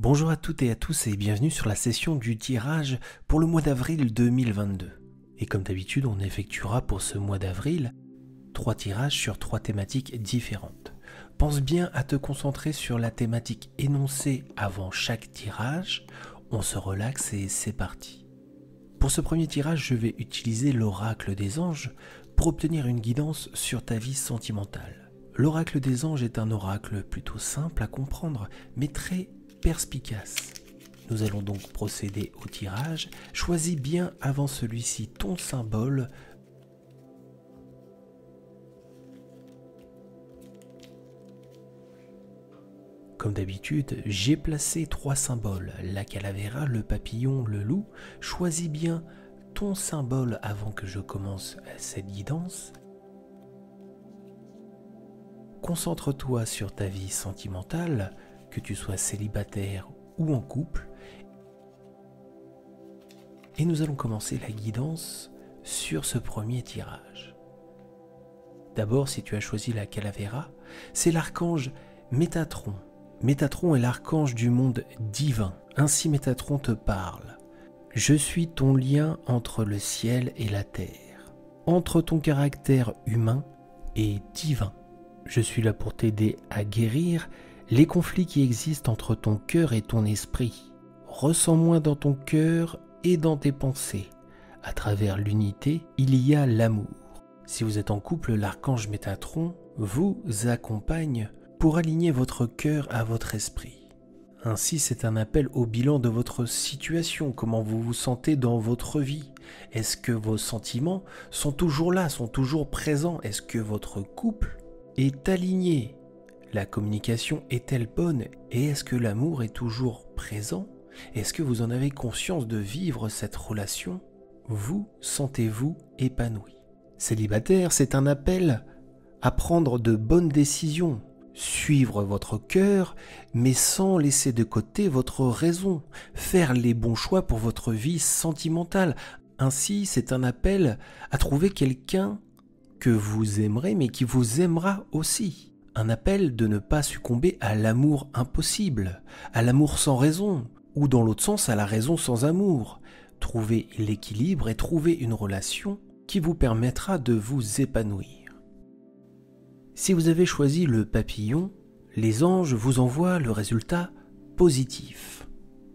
Bonjour à toutes et à tous et bienvenue sur la session du tirage pour le mois d'avril 2022. Et comme d'habitude, on effectuera pour ce mois d'avril 3 tirages sur 3 thématiques différentes. Pense bien à te concentrer sur la thématique énoncée avant chaque tirage. On se relaxe et c'est parti. Pour ce premier tirage, je vais utiliser l'oracle des anges pour obtenir une guidance sur ta vie sentimentale. L'oracle des anges est un oracle plutôt simple à comprendre, mais très perspicace. Nous allons donc procéder au tirage. Choisis bien avant celui-ci ton symbole. Comme d'habitude, j'ai placé 3 symboles, la calavera, le papillon, le loup. Choisis bien ton symbole avant que je commence cette guidance. Concentre-toi sur ta vie sentimentale, que tu sois célibataire ou en couple. Et nous allons commencer la guidance sur ce premier tirage. D'abord, si tu as choisi la calavera, c'est l'archange Métatron. Métatron est l'archange du monde divin. Ainsi Métatron te parle. Je suis ton lien entre le ciel et la terre, entre ton caractère humain et divin. Je suis là pour t'aider à guérir les conflits qui existent entre ton cœur et ton esprit. Ressens-moi dans ton cœur et dans tes pensées. À travers l'unité, il y a l'amour. Si vous êtes en couple, l'archange Métatron vous accompagne pour aligner votre cœur à votre esprit. Ainsi, c'est un appel au bilan de votre situation, comment vous vous sentez dans votre vie. Est-ce que vos sentiments sont toujours là, sont toujours présents? Est-ce que votre couple est aligné? La communication est-elle bonne? Et est-ce que l'amour est toujours présent? Est-ce que vous en avez conscience de vivre cette relation? Vous sentez-vous épanoui? Célibataire, c'est un appel à prendre de bonnes décisions, suivre votre cœur, mais sans laisser de côté votre raison, faire les bons choix pour votre vie sentimentale. Ainsi, c'est un appel à trouver quelqu'un que vous aimerez, mais qui vous aimera aussi. Un appel de ne pas succomber à l'amour impossible, à l'amour sans raison, ou dans l'autre sens, à la raison sans amour. Trouvez l'équilibre et trouvez une relation qui vous permettra de vous épanouir. Si vous avez choisi le papillon, les anges vous envoient le résultat positif.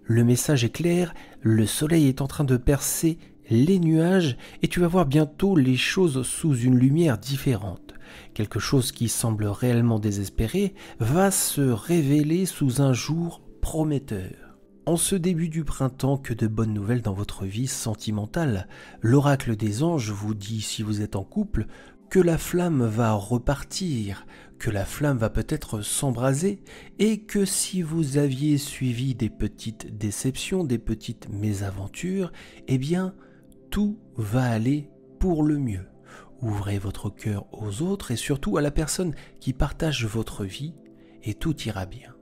Le message est clair, le soleil est en train de percer les nuages et tu vas voir bientôt les choses sous une lumière différente. Quelque chose qui semble réellement désespéré va se révéler sous un jour prometteur. En ce début du printemps, que de bonnes nouvelles dans votre vie sentimentale. L'oracle des anges vous dit, si vous êtes en couple, que la flamme va repartir, que la flamme va peut-être s'embraser et que si vous aviez suivi des petites déceptions, des petites mésaventures, eh bien, tout va aller pour le mieux. Ouvrez votre cœur aux autres et surtout à la personne qui partage votre vie et tout ira bien.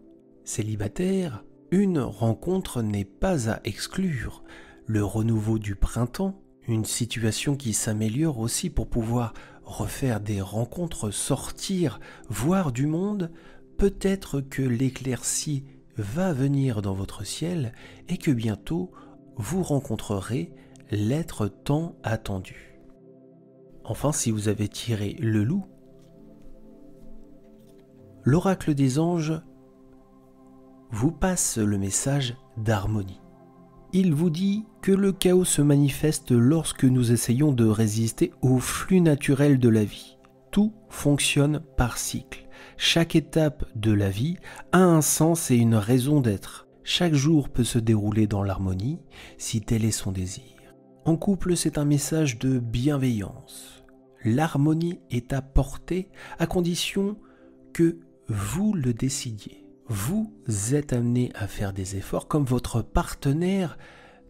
Célibataire, une rencontre n'est pas à exclure. Le renouveau du printemps, une situation qui s'améliore aussi pour pouvoir refaire des rencontres, sortir, voir du monde, peut-être que l'éclaircie va venir dans votre ciel et que bientôt vous rencontrerez l'être tant attendu. Enfin, si vous avez tiré le loup, l'oracle des anges vous passe le message d'harmonie. Il vous dit que le chaos se manifeste lorsque nous essayons de résister au flux naturel de la vie. Tout fonctionne par cycle. Chaque étape de la vie a un sens et une raison d'être. Chaque jour peut se dérouler dans l'harmonie si tel est son désir. En couple, c'est un message de bienveillance. L'harmonie est à portée à condition que vous le décidiez. Vous êtes amené à faire des efforts comme votre partenaire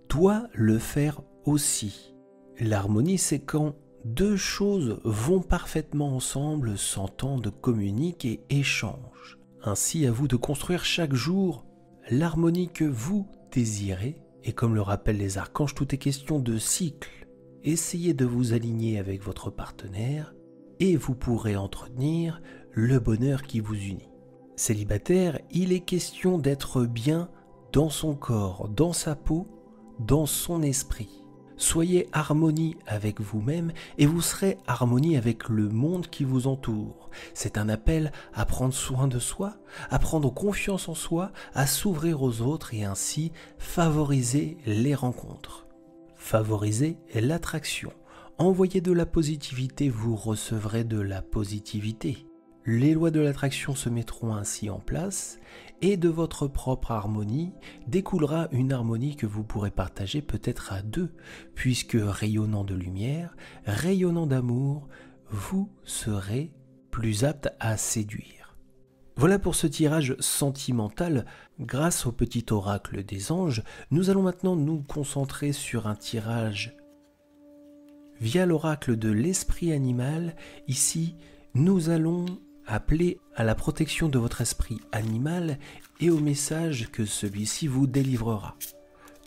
doit le faire aussi. L'harmonie, c'est quand deux choses vont parfaitement ensemble, s'entendent, communiquent et échangent. Ainsi, à vous de construire chaque jour l'harmonie que vous désirez. Et comme le rappellent les archanges, tout est question de cycle. Essayez de vous aligner avec votre partenaire et vous pourrez entretenir le bonheur qui vous unit. Célibataire, il est question d'être bien dans son corps, dans sa peau, dans son esprit. Soyez harmonie avec vous-même et vous serez harmonie avec le monde qui vous entoure. C'est un appel à prendre soin de soi, à prendre confiance en soi, à s'ouvrir aux autres et ainsi favoriser les rencontres. Favoriser l'attraction. Envoyez de la positivité, vous recevrez de la positivité. Les lois de l'attraction se mettront ainsi en place et de votre propre harmonie découlera une harmonie que vous pourrez partager peut-être à deux, puisque rayonnant de lumière, rayonnant d'amour, vous serez plus apte à séduire. Voilà pour ce tirage sentimental. Grâce au petit oracle des anges, nous allons maintenant nous concentrer sur un tirage via l'oracle de l'esprit animal. Ici, nous allons appeler à la protection de votre esprit animal et au message que celui-ci vous délivrera.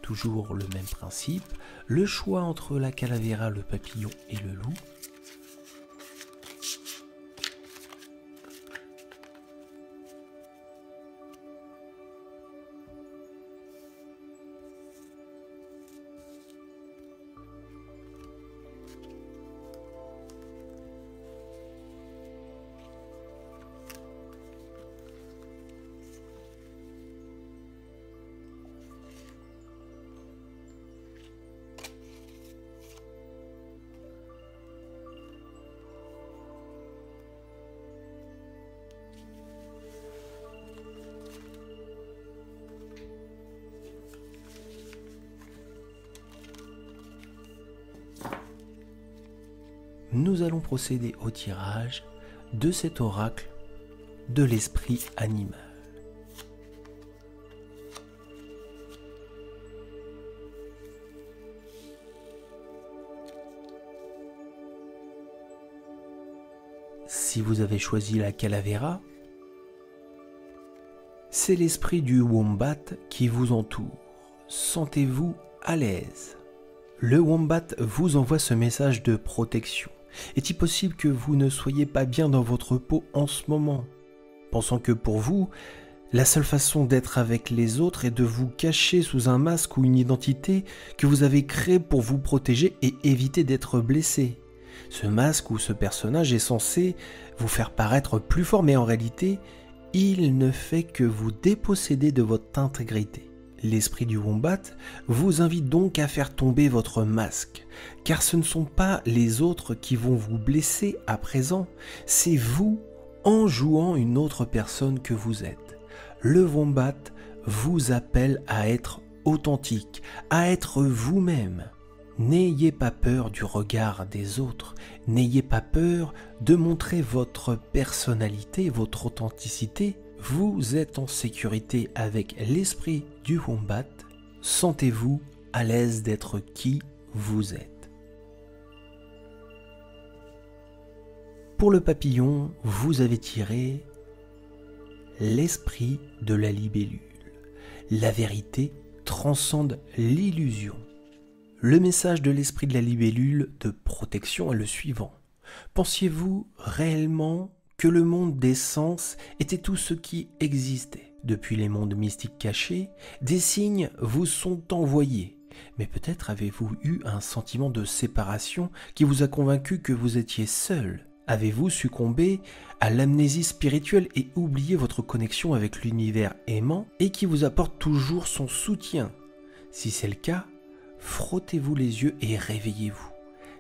Toujours le même principe, le choix entre la calavera, le papillon et le loup. Nous allons procéder au tirage de cet oracle de l'esprit animal. Si vous avez choisi la calavera, c'est l'esprit du wombat qui vous entoure. Sentez-vous à l'aise. Le wombat vous envoie ce message de protection. Est-il possible que vous ne soyez pas bien dans votre peau en ce moment, pensant que pour vous, la seule façon d'être avec les autres est de vous cacher sous un masque ou une identité que vous avez créée pour vous protéger et éviter d'être blessé. Ce masque ou ce personnage est censé vous faire paraître plus fort, mais en réalité, il ne fait que vous déposséder de votre intégrité. L'esprit du wombat vous invite donc à faire tomber votre masque, car ce ne sont pas les autres qui vont vous blesser à présent, c'est vous en jouant une autre personne que vous êtes. Le wombat vous appelle à être authentique, à être vous-même. N'ayez pas peur du regard des autres, n'ayez pas peur de montrer votre personnalité, votre authenticité. Vous êtes en sécurité avec l'esprit du wombat. Sentez-vous à l'aise d'être qui vous êtes. Pour le papillon, vous avez tiré l'esprit de la libellule. La vérité transcende l'illusion. Le message de l'esprit de la libellule de protection est le suivant. Pensiez-vous réellement que le monde des sens était tout ce qui existait? Depuis les mondes mystiques cachés, des signes vous sont envoyés. Mais peut-être avez-vous eu un sentiment de séparation qui vous a convaincu que vous étiez seul. Avez-vous succombé à l'amnésie spirituelle et oublié votre connexion avec l'univers aimant et qui vous apporte toujours son soutien? Si c'est le cas, frottez-vous les yeux et réveillez-vous.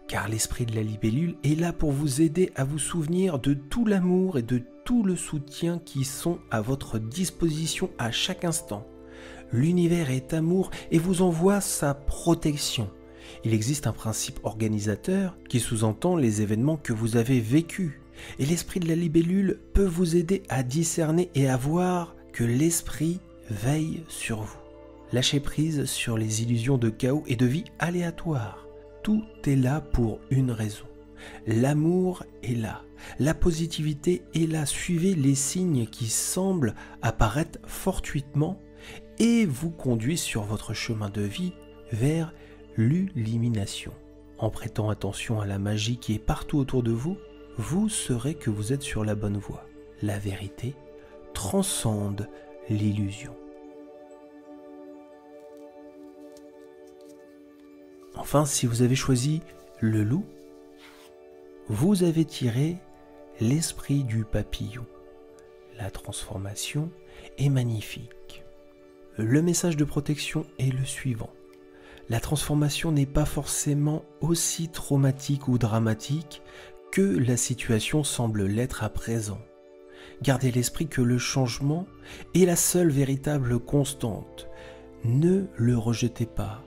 Car l'esprit de la libellule est là pour vous aider à vous souvenir de tout l'amour et de tout le soutien qui sont à votre disposition à chaque instant. L'univers est amour et vous envoie sa protection. Il existe un principe organisateur qui sous-entend les événements que vous avez vécus. Et l'esprit de la libellule peut vous aider à discerner et à voir que l'esprit veille sur vous. Lâchez prise sur les illusions de chaos et de vie aléatoire. Tout est là pour une raison. L'amour est là, la positivité est là. Suivez les signes qui semblent apparaître fortuitement et vous conduisent sur votre chemin de vie vers l'illumination. En prêtant attention à la magie qui est partout autour de vous, vous saurez que vous êtes sur la bonne voie. La vérité transcende l'illusion. Enfin, si vous avez choisi le loup, vous avez tiré l'esprit du papillon. La transformation est magnifique. Le message de protection est le suivant. La transformation n'est pas forcément aussi traumatique ou dramatique que la situation semble l'être à présent. Gardez l'esprit que le changement est la seule véritable constante. Ne le rejetez pas,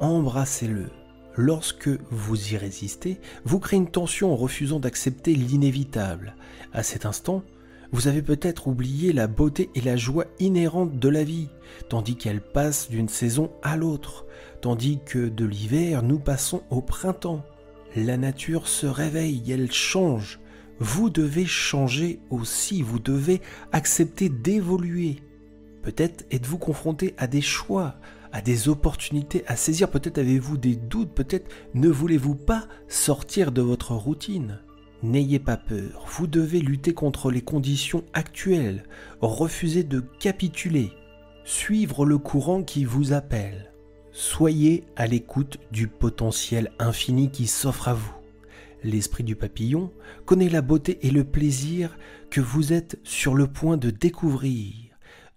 embrassez-le. Lorsque vous y résistez, vous créez une tension en refusant d'accepter l'inévitable. À cet instant, vous avez peut-être oublié la beauté et la joie inhérentes de la vie, tandis qu'elle passe d'une saison à l'autre, tandis que de l'hiver, nous passons au printemps. La nature se réveille, elle change. Vous devez changer aussi, vous devez accepter d'évoluer. Peut-être êtes-vous confronté à des choix, à des opportunités à saisir, peut-être avez-vous des doutes, peut-être ne voulez-vous pas sortir de votre routine. N'ayez pas peur, vous devez lutter contre les conditions actuelles, refuser de capituler, suivre le courant qui vous appelle. Soyez à l'écoute du potentiel infini qui s'offre à vous. L'esprit du papillon connaît la beauté et le plaisir que vous êtes sur le point de découvrir.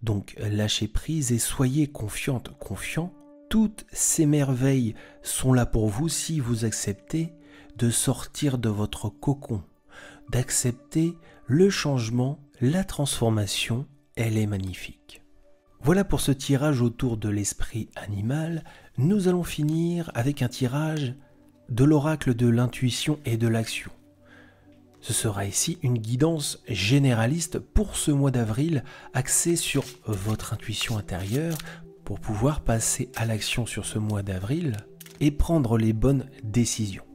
Donc lâchez prise et soyez confiante, confiant. Toutes ces merveilles sont là pour vous si vous acceptez de sortir de votre cocon, d'accepter le changement, la transformation, elle est magnifique. Voilà pour ce tirage autour de l'esprit animal. Nous allons finir avec un tirage de l'oracle de l'intuition et de l'action. Ce sera ici une guidance généraliste pour ce mois d'avril axée sur votre intuition intérieure pour pouvoir passer à l'action sur ce mois d'avril et prendre les bonnes décisions.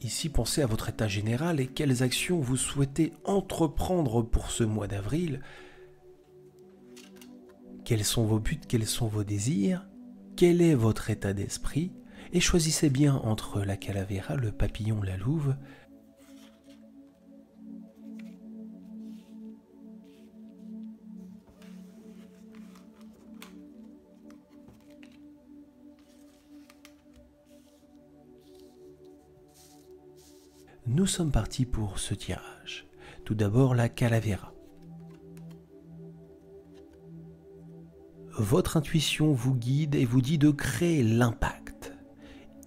Ici, pensez à votre état général et quelles actions vous souhaitez entreprendre pour ce mois d'avril. Quels sont vos buts, quels sont vos désirs, quel est votre état d'esprit, et choisissez bien entre la calavera, le papillon, la louve. Nous sommes partis pour ce tirage. Tout d'abord la calavera. Votre intuition vous guide et vous dit de créer l'impact.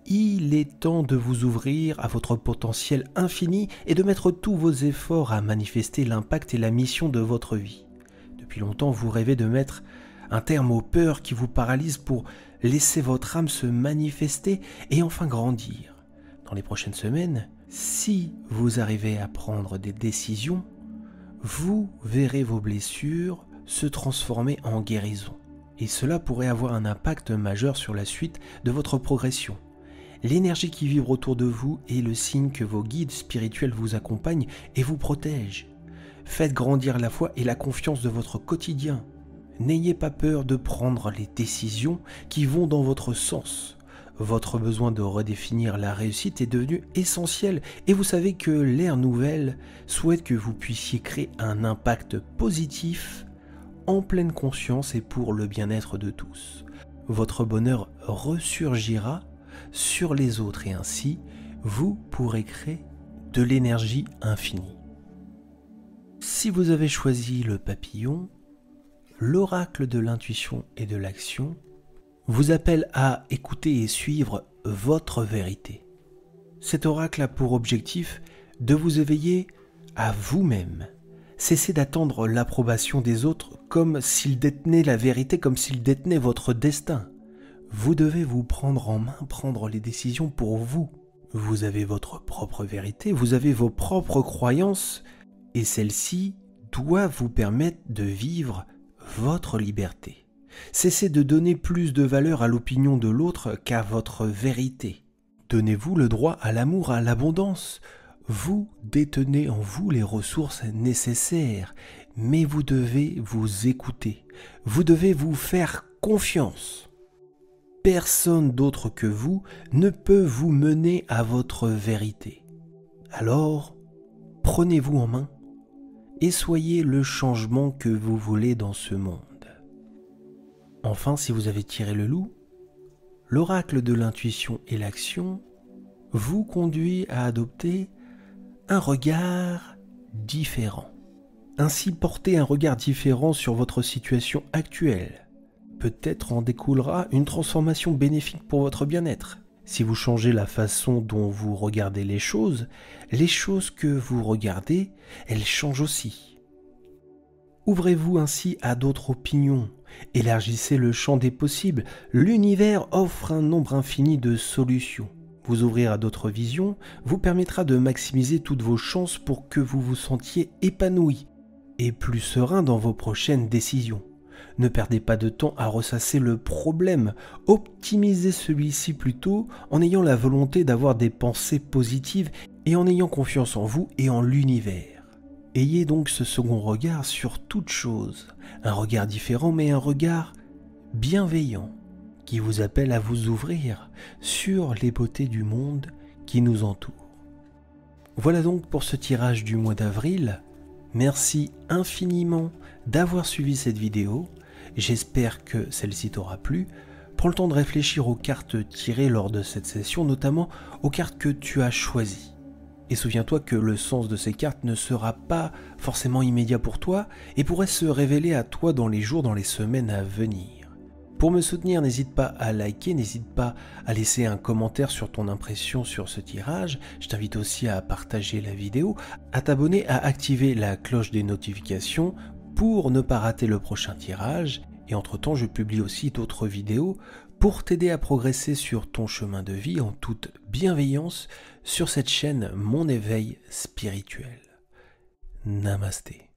Il est temps de vous ouvrir à votre potentiel infini et de mettre tous vos efforts à manifester l'impact et la mission de votre vie. Depuis longtemps, vous rêvez de mettre un terme aux peurs qui vous paralysent pour laisser votre âme se manifester et enfin grandir. Dans les prochaines semaines, si vous arrivez à prendre des décisions, vous verrez vos blessures se transformer en guérison. Et cela pourrait avoir un impact majeur sur la suite de votre progression. L'énergie qui vibre autour de vous est le signe que vos guides spirituels vous accompagnent et vous protègent. Faites grandir la foi et la confiance de votre quotidien. N'ayez pas peur de prendre les décisions qui vont dans votre sens. Votre besoin de redéfinir la réussite est devenu essentiel et vous savez que l'ère nouvelle souhaite que vous puissiez créer un impact positif en pleine conscience et pour le bien-être de tous. Votre bonheur ressurgira sur les autres et ainsi, vous pourrez créer de l'énergie infinie. Si vous avez choisi le papillon, l'oracle de l'intuition et de l'action vous appelle à écouter et suivre votre vérité. Cet oracle a pour objectif de vous éveiller à vous-même. Cessez d'attendre l'approbation des autres comme s'ils détenaient la vérité, comme s'ils détenaient votre destin. Vous devez vous prendre en main, prendre les décisions pour vous. Vous avez votre propre vérité, vous avez vos propres croyances et celles-ci doivent vous permettre de vivre votre liberté. Cessez de donner plus de valeur à l'opinion de l'autre qu'à votre vérité. Donnez-vous le droit à l'amour, à l'abondance. Vous détenez en vous les ressources nécessaires, mais vous devez vous écouter. Vous devez vous faire confiance. Personne d'autre que vous ne peut vous mener à votre vérité. Alors, prenez-vous en main et soyez le changement que vous voulez dans ce monde. Enfin, si vous avez tiré le loup, l'oracle de l'intuition et l'action vous conduit à adopter un regard différent. Ainsi, porter un regard différent sur votre situation actuelle. Peut-être en découlera une transformation bénéfique pour votre bien-être. Si vous changez la façon dont vous regardez les choses que vous regardez, elles changent aussi. Ouvrez-vous ainsi à d'autres opinions, élargissez le champ des possibles, l'univers offre un nombre infini de solutions. Vous ouvrir à d'autres visions vous permettra de maximiser toutes vos chances pour que vous vous sentiez épanoui et plus serein dans vos prochaines décisions. Ne perdez pas de temps à ressasser le problème, optimisez celui-ci plutôt en ayant la volonté d'avoir des pensées positives et en ayant confiance en vous et en l'univers. Ayez donc ce second regard sur toute chose, un regard différent mais un regard bienveillant qui vous appelle à vous ouvrir sur les beautés du monde qui nous entoure. Voilà donc pour ce tirage du mois d'avril. Merci infiniment d'avoir suivi cette vidéo. J'espère que celle-ci t'aura plu. Prends le temps de réfléchir aux cartes tirées lors de cette session, notamment aux cartes que tu as choisies. Et souviens-toi que le sens de ces cartes ne sera pas forcément immédiat pour toi et pourrait se révéler à toi dans les jours, dans les semaines à venir. Pour me soutenir, n'hésite pas à liker, n'hésite pas à laisser un commentaire sur ton impression sur ce tirage. Je t'invite aussi à partager la vidéo, à t'abonner, à activer la cloche des notifications pour ne pas rater le prochain tirage. Et entre-temps, je publie aussi d'autres vidéos pour t'aider à progresser sur ton chemin de vie en toute bienveillance sur cette chaîne Mon Éveil Spirituel. Namasté.